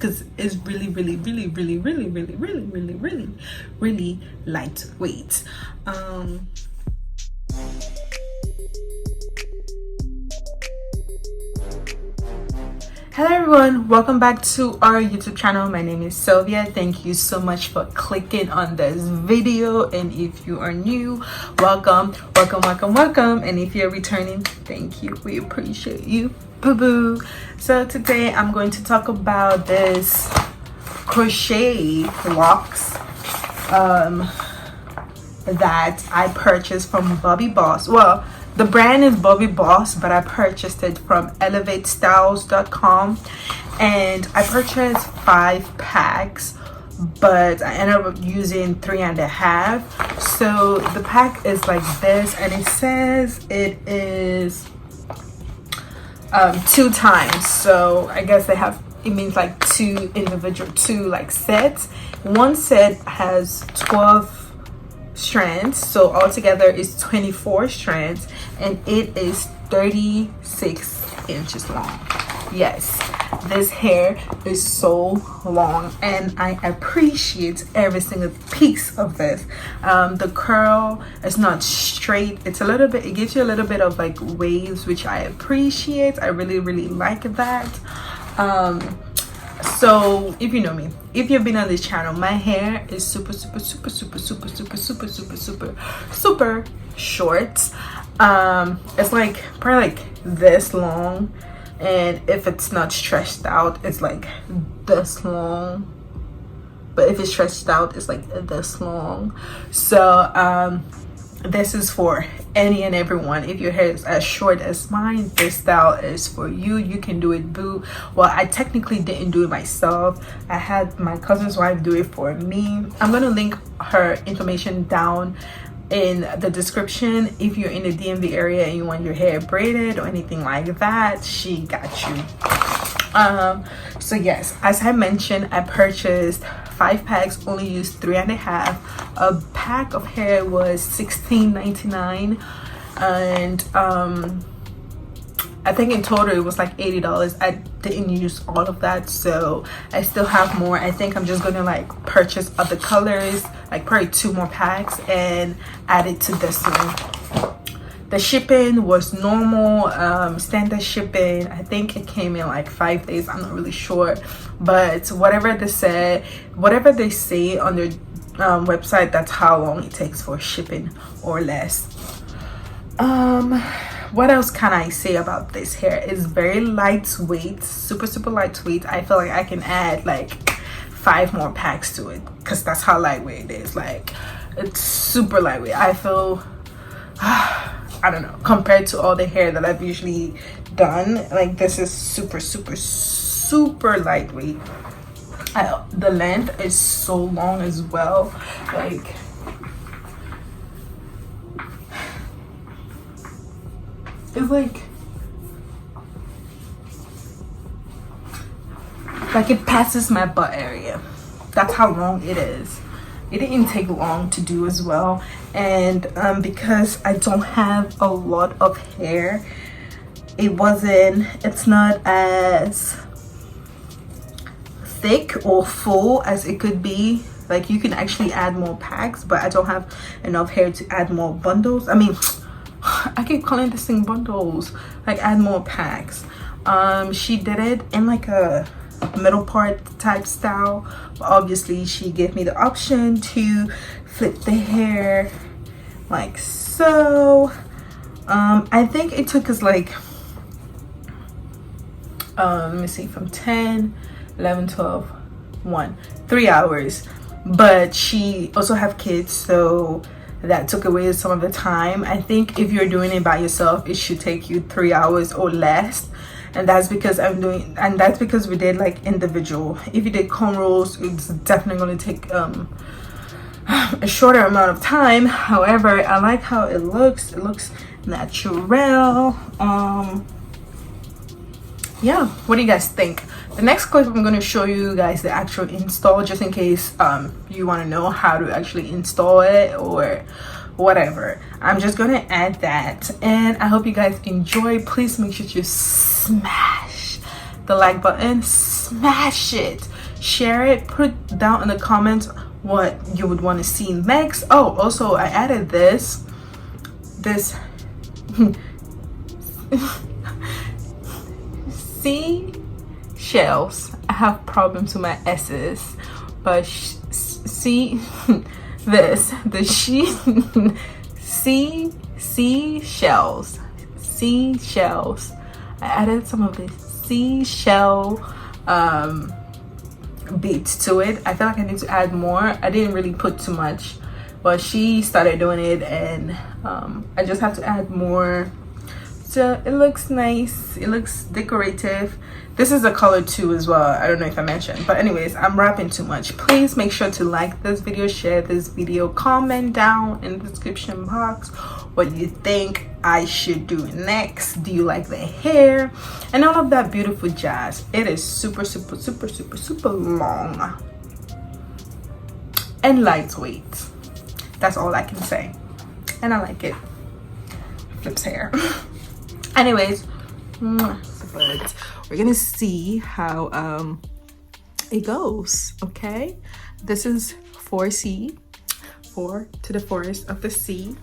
because it's really lightweight. Hello everyone, welcome back to our YouTube channel. My name is Sylvia. Thank you so much for clicking on this video, and if you are new, welcome. And if you're returning, thank you, we appreciate you, boo-boo. So today I'm going to talk about this crochet locks that I purchased from BOBBI BOSS. Well, the brand is BOBBI BOSS, but I purchased it from elevatestyles.com, and I purchased 5 packs, but I ended up using 3.5. So the pack is like this, and it says it is 2 times. So I guess they have, it means like 2 like sets. One set has 12 strands, so altogether is 24 strands, and it is 36 inches long. Yes, this hair is so long, and I appreciate every single piece of this. The curl is not straight, it's a little bit, it gives you a little bit of like waves, which I appreciate. I really like that. So if you know me, if you've been on this channel, my hair is super short. It's like probably like this long, and if it's not stretched out, it's like this long, but if it's stretched out, it's like this long. So this is for any and everyone. If your hair is as short as mine, this style is for you. You can do it, boo. Well, I technically didn't do it myself. I had my cousin's wife do it for me. I'm gonna link her information down in the description. If you're in the DMV area and you want your hair braided or anything like that, she got you. So yes, as I mentioned, I purchased 5 packs, only used 3.5. A pack of hair was $16.99, and I think in total it was like $80. I didn't use all of that, so I still have more. I think I'm just gonna like purchase other colors, like probably 2 more packs, and add it to this one. The shipping was normal, standard shipping. I think it came in like 5 days. I'm not really sure, but whatever they say on their website, that's how long it takes for shipping or less. What else can I say about this hair? It's very lightweight, super lightweight. I feel like I can add like 5 more packs to it, because that's how lightweight it is. Like, it's super lightweight. I feel I don't know, compared to all the hair that I've usually done, like this is super lightweight. The length is so long as well. Like, it's like it passes my butt area. That's how long it is. It didn't take long to do as well, and because I don't have a lot of hair, it's not as thick or full as it could be. Like, you can actually add more packs, but I don't have enough hair to add more bundles. I mean, I keep calling this thing bundles. Like, add more packs. She did it in like a middle part type style, but obviously she gave me the option to flip the hair like so. I think it took us like let me see, from 10, 11, 12, 1, 3 hours, but she also have kids, so that took away some of the time. I think if you're doing it by yourself, it should take you 3 hours or less, and that's because we did like individual. If you did cornrows, it's definitely going to take a shorter amount of time. However, I like how it looks. It looks natural. Yeah, what do you guys think? The next clip, I'm going to show you guys the actual install, just in case you want to know how to actually install it or whatever. I'm just going to add that, and I hope you guys enjoy. Please make sure to smash the like button, smash it, share it, put down in the comments what you would want to see next. Oh, also I added this seashells. I have problems with my s's, but see this, the seashells. I added some of the seashell beads to it. I feel like I need to add more. I didn't really put too much, but she started doing it, and I just have to add more. So it looks nice, it looks decorative. This is a color too as well. I don't know if I mentioned, but anyways, I'm wrapping too much. Please make sure to like this video, share this video, comment down in the description box what you think I should do next. Do you like the hair and all of that beautiful jazz? It is super long and lightweight. That's all I can say, and I like it. Flips hair. Anyways, but we're gonna see how it goes. Okay, this is 4C, 4 to the 4th of the C.